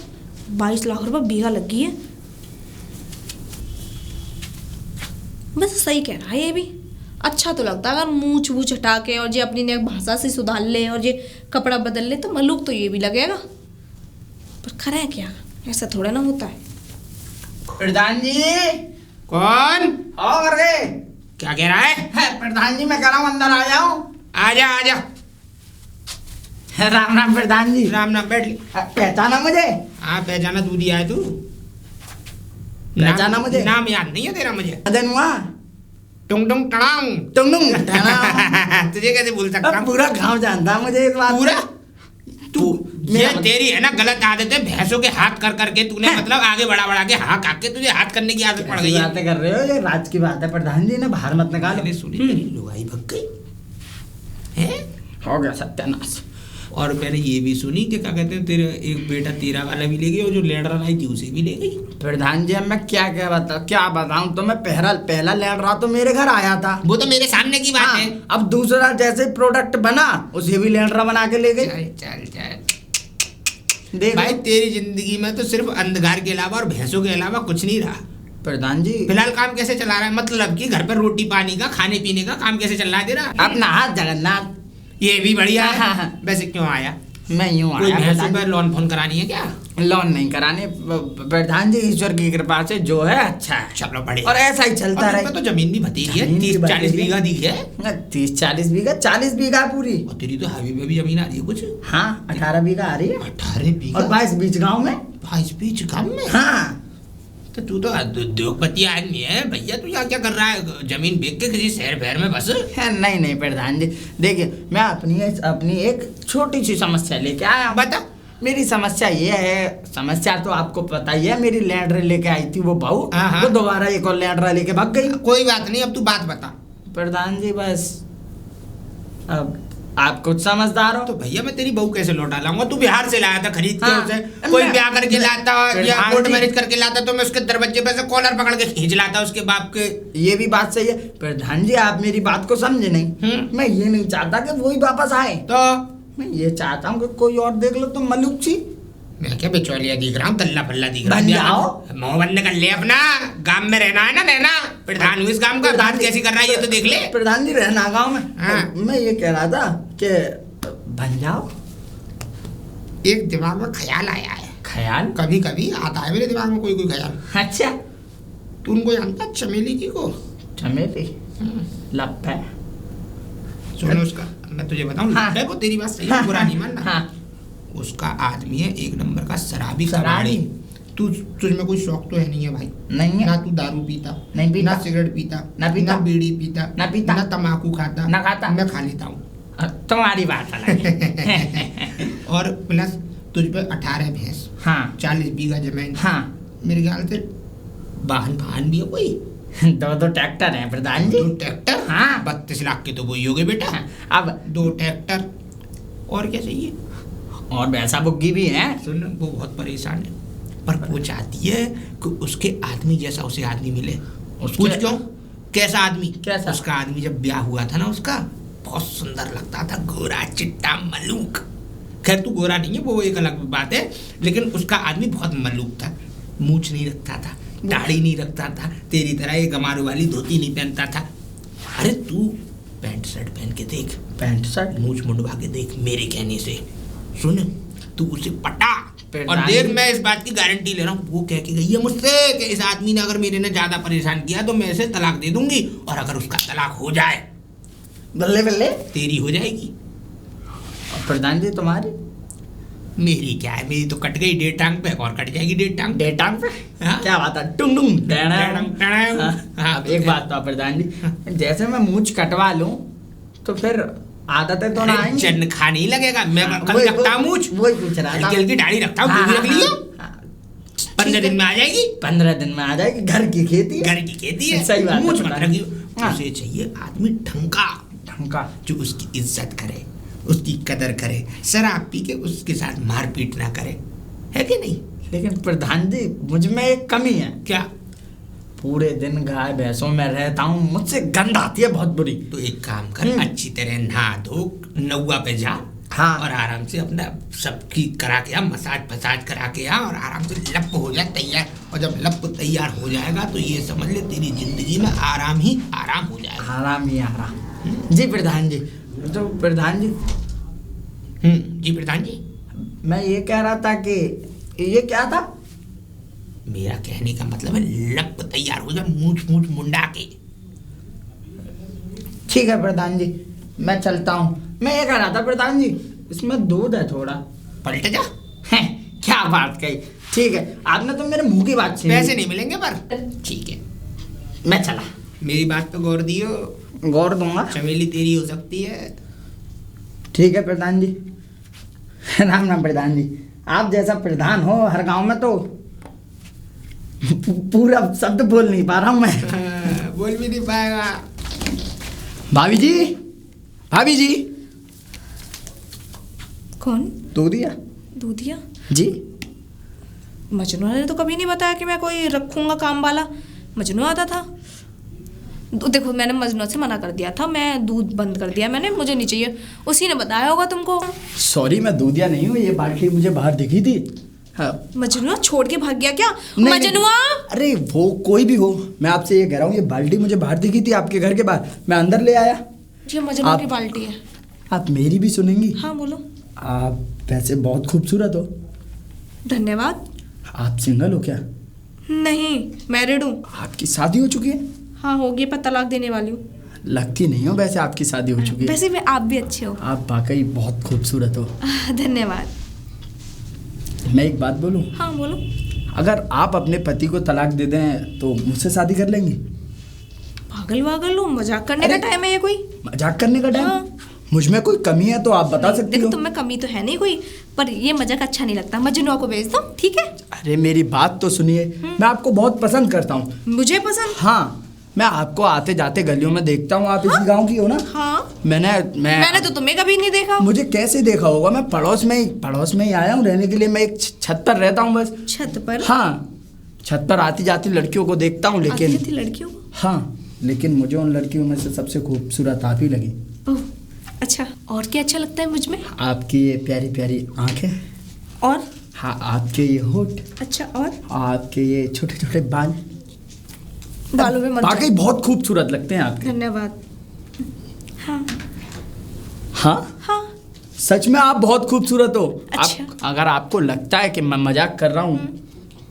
22 लाख रुपए बीघा लग गई है। बस सही कह रहा है ये भी, अच्छा तो लगता है अगर मूछ वूछ हटा के और ये अपनी नई भाषा से सुधार ले और ये कपड़ा बदल ले तो मलूक तो ये भी लगेगा। पर करें क्या, ऐसा थोड़ा ना होता है। प्रधान जी। कौन? आओ कर गए। क्या कह रहा है? प्रधान जी मैं कह रहा हूँ अंदर आ जाओ। आजा आजा। राम राम प्रधान जी। राम नाम बैठ ले। पहचाना मुझे? हाँ पहचाना, तू दिया है तू। पहचाना मुझे? नाम याद नहीं है तेरा मुझे? मदन हुआ टुंग टुंग टड़ाऊं। टुंगडुंग तुझे कैसे भूल सकता हूँ? पूरा गांव जानता है मुझे इस बात। पूरा? तू ये मेरा- तेरी है ना गलत आदत है, भैंसों के हाथ कर करके तूने मतलब आगे बढ़ा के हाँ के तुझे हाथ करने की आदत पड़ गई कैसी है। बातें कर रहे हो, ये राज की बात है प्रधान जी ने बाहर मत निकालो। मैंने सुनी तेरी लुगाई भग गई है। हो गया सत्यानाश। और मैंने ये भी सुनी कि क्या कहते हैं तेरा एक बेटा तेरा वाला भी ले गई और जो लैंडरन आई थी उसे भी ले गई। प्रधान जी अब मैं क्या बताऊं तो मैं पहला लैंड रहा तो मेरे घर आया था। वो तो मेरे सामने की बात हाँ, है। अब दूसरा जैसे प्रोडक्ट बना उसे भी लैंडरा बना के ले गई। चल चल देख भाई तेरी जिंदगी में तो सिर्फ अंधकार के अलावा और भैंसों के अलावा कुछ नहीं रहा। प्रधान जी फिलहाल काम कैसे चला रहा है, मतलब कि घर पर रोटी पानी का खाने पीने का काम कैसे चल रहा है तेरा? अपना हाथ जगन्नाथ। ये भी बढ़िया है। हाँ, हाँ। वैसे क्यों आया? मैं यूं कोई आया भैंसों प्रधान पर लोन फोन करानी है क्या? जी। लोन नहीं कराने प्रधान जी, ईश्वर की कृपा से जो है अच्छा है चलो बड़े। और ऐसा ही चलता और तुम रहे। पे तो जमीन भी भतीरी है, जमीन भी 30-40 भतीरी है। बीघा दी है। 30-40 बीघा, 40 बीघा पूरी। और तेरी तो हाईवे पे भी जमीन आ रही है कुछ। हाँ 18 बीघा आ रही है 18 बीघा और 22 बीच गांव में। 22 बीच गांव में। हाँ तो तू तो उद्योगपति आदमी है भैया, तू यहाँ क्या कर रहा है? जमीन बेच के किसी शहर भैर में बस। है, नहीं प्रधान जी देखिए, मैं अपनी एक छोटी सी समस्या लेके आया हूं। बता। मेरी समस्या ये है, समस्या तो आपको पता ही है, मेरी लैंडर लेके आई थी वो बहू, हाँ, हाँ। वो दोबारा एक और लैंडर लेके भाग गई। कोई बात नहीं, अब तू बात बता। प्रधान जी बस अब आप कुछ समझदार हो। तो भैया मैं तेरी बहू कैसे लौटा लाऊंगा? तू बिहार से लाया था खरीद के हाँ, उसे। कोई मैं- ब्याह करके लाता या प्रधान कोर्ट जी- मैरिज करके लाता तो मैं उसके दरवाजे पे से कॉलर पकड़ के खींच लाता उसके बाप के। ये भी बात सही है प्रधान जी, आप मेरी बात को समझे नहीं। मैं ये नहीं चाहता कि वही वापस आए, तो मैं ये चाहता हूँ कि कोई और देख लो तो मलूक सी मैं क्या बिचौलिया दिख रहा हूँ, तल्ला फल्ला दिख रहा बन हूँ। जाओ। मुंह बंद कर ले अपना, गांव में रहना है ना रहना। प्रधान हूँ इस गांव का, बात कैसी कर रहा है ये तो देख ले। प्रधान जी रहना गाँव में। हाँ। मैं ये कह रहा था कि बन जाओ। एक दिमाग में ख्याल आया है, ख्याल? कभी कभी आता है मेरे दिमाग में कोई कोई ख्याल। अच्छा। तू उनको जानता है चमेली जी को? चमेली लप है। सुनो उसका, मैं तुझे बताऊं। हाँ। देखो तेरी बात सही है, बुरा नहीं मानना। हाँ। उसका आदमी है एक नंबर का शराबी शराबी। कबाड़ी। तू तुझ में कोई शौक तो है नहीं है भाई? नहीं है। ना तू दारू पीता, नहीं पीता। ना सिगरेट पीता, ना पीता। ना बीड़ी पीता, ना पीता। ना तम्बाकू खाता, ना खाता। मैं खा लेता हूँ। तुम्हारी बात अलग है। और प्लस तुझ पे 18 भैंस, हाँ 40 बीघा जमीन। हाँ। मेरे ख्याल से वाहन भी है कोई। दो ट्रैक्टर हैं प्रधान जी। 2 ट्रैक्टर। हाँ। 32 लाख के तो वही हो गए बेटा। हाँ, अब 2 ट्रैक्टर और क्या चाहिए? और भैंसा बुग्गी भी है। सुन, वो बहुत परेशान है, पर वो चाहती है कि उसके आदमी जैसा उसे आदमी मिले। उसके- पूछ क्यों? कैसा आदमी? कैसा? उसका आदमी जब ब्याह हुआ था ना उसका, बहुत सुंदर लगता था, गोरा चिट्टा मलूक। खैर तू गोरा नहीं है, वो एक अलग बात है, लेकिन उसका आदमी बहुत मलूक था। मूछ नहीं रखता था, दाढ़ी नहीं रखता था, तेरी तरह ये गमारू वाली धोती नहीं पहनता था। अरे तू पैंट शर्ट पहन के देख, पैंट शर्ट। मूछ मुंडवा के देख मेरे कहने से। सुन, तू उसे पटा और प्रधान देख, जी- मैं इस बात की गारंटी ले रहा हूँ, वो कह के गई है मुझसे कि इस आदमी ने अगर मेरे ने ज्यादा परेशान किया तो मैं इसे तलाक दे दूंगी, और अगर उसका तलाक हो जाए बल्ले बल्ले। तेरी हो जाएगी। और प्रधान जी तुम्हारी? मेरी क्या है, मेरी तो कट गई 1.5 टांग पे, और कट जाएगी 1.5 टांग। डेटांग पे? हाँ। क्या बात है, टुंग टुंग टड़ांग। हाँ, अब एक बात तो प्रधान जी, जैसे मैं मूछ कटवा लूं तो फिर आदतें तो ना अरे आएंगी। जन खा नहीं लगेगा। मैं हाँ, कभी वही- रखता हूँ मूछ, वही पूछ रहा था। हल्की हल्की दाढ़ी रखता हूँ, तू भी रख लियो। 15 दिन में आ जाएगी। 15 दिन में आ जाएगी, घर की खेती है। घर की खेती है, सही बात है, मूछ मत प्रधान। रखियो। हाँ। उसे चाहिए आदमी ढंका, ढंग का। जो उसकी इज्जत करे, उसकी कदर करे, शराब पी के उसके साथ मारपीट ना करे, है कि नहीं? लेकिन प्रधान जी मुझ में एक कमी है। क्या? पूरे दिन गाय भैंसों में रहता हूँ, मुझसे गंध आती है बहुत बुरी। तो एक काम कर, अच्छी तरह नहा धो, नौवा पे जा। हाँ। और आराम से अपना सबकी करा के आ, मसाज फसाज करा के आ, और आराम से लप हो जाए तैयार। और जब लप तैयार हो जाएगा तो ये समझ ले तेरी जिंदगी में आराम ही आराम हो जाएगा। आराम ही आराम। जी प्रधान जी। तो प्रधान जी, जी प्रधान जी। मैं ये कह रहा था कि ये क्या था? मेरा कहने का मतलब है लप तैयार हो जाए, मूछ मूछ मुंडा के। ठीक है प्रधान जी, मैं चलता हूँ। मैं ये कह रहा था प्रधान जी, इसमें दूध है थोड़ा। पलट जा। हैं, क्या बात कही। ठीक है, आपने तो मेरे मुंह की बात छीन ली। पैसे नहीं मिलेंगे पर ठीक है। मैं चला। मेरी बात पे गौर दियो, गौर दूंगा। चमेली तेरी हो सकती है। ठीक है प्रधान जी। राम राम प्रधान जी। आप जैसा प्रधान हो हर गांव में तो पूरा शब्द बोल नहीं पा रहा हूँ मैं। बोल भी नहीं पाएगा। भाभी जी, भाभी जी। कौन? दूधिया दूधिया? जी। मजनू ने तो कभी नहीं बताया कि मैं कोई रखूंगा काम वाला। मजनू आता था। देखो मैंने मजनू से मना कर दिया था, मैं दूध बंद कर दिया मैंने, मुझे नहीं चाहिए। उसी ने बताया होगा तुमको। सॉरी, मैं दूधिया नहीं हूँ, ये बाल्टी मुझे बाहर दिखी थी। हाँ। मजनुआ छोड़ के भाग गया क्या? नहीं, मजनुआ! अरे वो कोई भी हो, मैं आपसे ये कह रहा हूँ, ये बाल्टी मुझे बाहर दिखी थी आपके घर के बाहर, मैं अंदर ले आया। ये मजनुआ आप- की बाल्टी है। आप मेरी भी सुनेंगी? हाँ बोलो। आप वैसे बहुत खूबसूरत हो। धन्यवाद। आप सिंगल हो क्या? नहीं, मैरिड हूँ। आपकी शादी हो चुकी है? हाँ होगी, पर तलाक देने वाली हूँ। लगती नहीं हो वैसे आपकी शादी हो चुकी है। वैसे भी आप भी अच्छे हो। आप वाकई बहुत खूबसूरत हो। धन्यवाद। मैं एक बात बोलूं? हाँ बोलो। अगर आप अपने पति को तलाक दे दें तो मुझसे शादी कर लेंगी? पागल वागल हो, मजाक करने का अरे- टाइम है ये कोई? मजाक करने का टाइम? हाँ। मुझ में कोई कमी है तो आप बता सकती देखो हो। तुम में कमी तो है नहीं कोई, पर ये मजाक अच्छा नहीं लगता। मजनुआ को भेज दो, ठीक है? अरे मेरी बात तो सुनिए, मैं आपको बहुत पसंद करता हूँ। मुझे पसंद? हाँ, मैं आपको आते जाते गलियों में देखता हूँ, आप इसी गांव की हो ना? हाँ, मैंने तो तुम्हें कभी नहीं देखा। मुझे कैसे देखा होगा? मैं पड़ोस में ही आया हूँ रहने के लिए। मैं एक छत पर रहता हूँ बस। छत पर? हाँ, छत पर आती जाती लड़कियों को देखता हूँ, लेकिन आती लड़कियों को? हाँ, लेकिन मुझे उन लड़कियों में से सबसे खूबसूरत आप ही लगी। ओह, अच्छा, और क्या अच्छा लगता है मुझ में? आपकी ये प्यारी प्यारी आंखें, और? हाँ, आपके ये होठ, अच्छा, और? आपके ये छोटे छोटे बाल, बालों में मत वाकई बहुत खूबसूरत लगते हैं आपके। धन्यवाद। हाँ हाँ, हाँ, सच में आप बहुत खूबसूरत हो। अच्छा। अगर आपको लगता है कि मैं मजाक कर रहा हूँ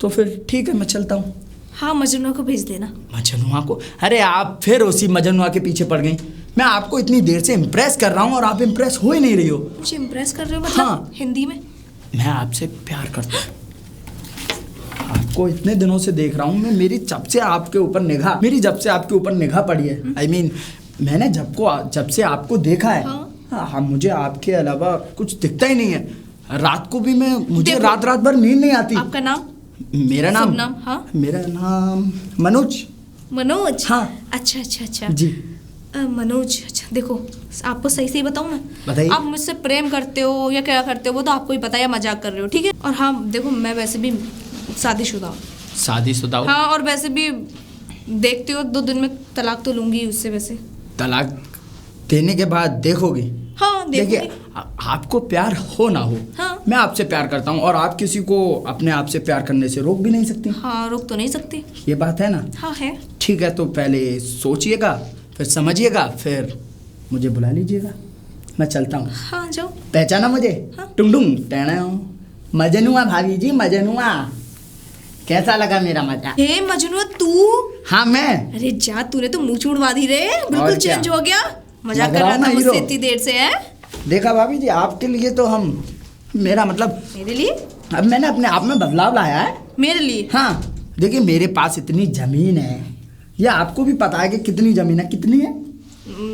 तो फिर ठीक है, मैं चलता हूँ। हाँ, मजनू को भेज देना। मजनुआ को? अरे आप फिर उसी मजनुआ के पीछे पड़ गई। मैं आपको इतनी देर से इम्प्रेस कर रहा हूँ और आप इम्प्रेस हो ही नहीं रही हो। मुझे इम्प्रेस कर रहे हो मतलब? हाँ। हिंदी में? मैं आपसे प्यार करता हूँ। आपको इतने दिनों से देख रहा हूँ मैं। मेरी जब से आपके ऊपर निगाह पड़ी है, I mean, मैंने जब से आपको देखा है, हाँ, मुझे आपके अलावा कुछ दिखता ही नहीं है। रात को भी मुझे रात भर नींद नहीं आती। आपका नाम? मेरा नाम? शुभ नाम? हाँ, मेरा नाम मनोज। मनोज? हाँ। अच्छा जी। मनोज, अच्छा देखो, आपको सही से ही बताऊँ ना? बताइए। आप मुझसे प्रेम करते हो या क्या करते हो वो तो आपको ही पता है, या मजाक कर रहे हो, ठीक है? और हाँ देखो, मैं वैसे भी शादीशुदा हूँ। शादीशुदा हो? हाँ, और वैसे भी देखते हो 2 दिन में तलाक तो लूंगी उससे। वैसे तलाक देने के बाद देखोगे? हाँ, देखिए, देखूंगी। आपको प्यार हो ना हो, हाँ। मैं आपसे प्यार करता हूँ और आप किसी को अपने आप से प्यार करने से रोक भी नहीं सकती। हाँ, रोक तो नहीं सकती। ये बात है ना? हाँ है। ठीक है, तो पहले सोचिएगा, फिर समझिएगा, फिर मुझे बुला लीजिएगा। मैं चलता हूँ। हाँ, जाओ। पहचाना मुझे? हाँ। टुंडुंग टेढ़ा हूँ, मजनुआ भाभी जी, मजनुआ। कैसा लगा मेरा मजा? हे मजनू, तू? हाँ, मैं। अरे जा, तूने तो मुंह छूड़ दी रे, बिल्कुल और क्या? चेंज हो गया। मजाक लग कर रहा रहा हूँ था ना मुझसे हीरो। इतनी देर से, है? देखा भाभी जी, आपके लिए तो मेरा मतलब, मेरे लिए? अब मैंने अपने आप में बदलाव लाया है। मेरे लिए? हाँ, देखिए, मेरे पास इतनी जमीन है, ये आपको भी पता है कि कितनी जमीन है? कितनी है?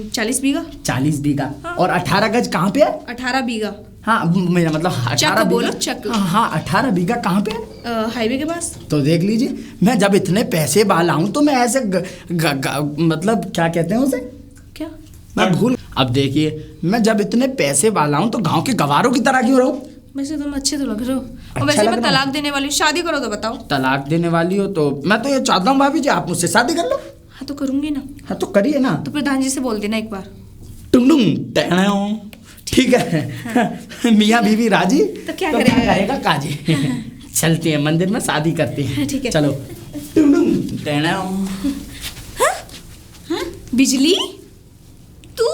40 बीघा। 40 बीघा। हाँ। और 18 गज कहाँ पे है? 18 बीघा। हाँ, मेरा मतलब 18 बोलो, बीघा। चक। हाँ, 18 बीघा कहाँ पे है? हाईवे के पास। तो देख लीजिए, मैं जब इतने पैसे वाला हूँ तो मैं ऐसे मतलब क्या कहते हैं उसे, क्या? मैं भूल। अब देखिए, मैं जब इतने पैसे वाला हूँ तो गांव के गवारों की तरह क्यों रहूं? वैसे तुम अच्छे तो लग रहे हो। और अच्छा वैसे लग मैं रहा हूँ? तलाक देने वाली हूँ, शादी करो तो बताओ। तलाक देने वाली हो तो मैं तो ये चाहता हूँ भाभी जी, आप मुझसे शादी कर लो। हाँ तो करूंगी ना। हाँ, तो करिए ना। तो प्रधान जी से बोल देना एक बार। टुंडुंग टेढ़ा हूँ, ठीक है। मियाँ बीवी राजी तो क्या करेगा काजी। चलते हैं मंदिर में, शादी करते हैं। ठीक है। चलो। टुंडुंग टेढ़ा हूँ। बिजली, तू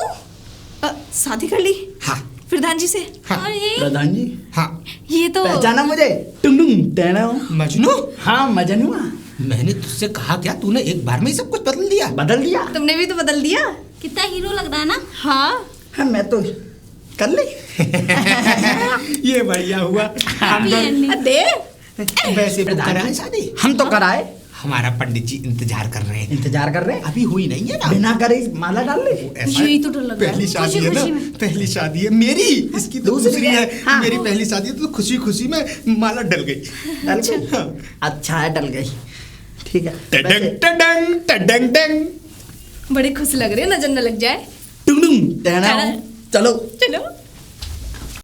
शादी कर ली? हाँ। प्रधान जी से? हाँ। और ये प्रधान जी, हाँ। ये तो पहचाना मुझे? टुंडुंग टेढ़ा हूँ। मजनू, हाँ, मजनुआ। मैंने तुझसे कहा क्या, तूने एक बार में ही सब कुछ बदल दिया। बदल दिया? तुमने भी तो बदल दिया। कितना हीरो लग रहा है ना। हाँ, हाँ, मैं तो कर ली। ये बढ़िया हुआ। हम दोनों दे। वैसे वो कराए शादी। हम तो कराए। हमारा पंडित जी इंतजार कर रहे हैं। इंतजार कर रहे हैं। अभी हुई नहीं है ना। बिना करे माला डाल ले। ऐसा यही तो डर लग रहा है। पहली शादी है ना, खुशी में। पहली शादी है मेरी, इसकी तो दूसरी दूसरी है। है। हाँ। मेरी पहली शादी है तो खुशी खुशी में माला डल गई। डल गई? अच्छा है, डल गई। ठीक है। टडंग टडंग टडंग टडंग। बड़े खुश लग रहे हैं, नजर न लग जाए। टुंडुंग टेढ़ा हूँ। चलो। चलो।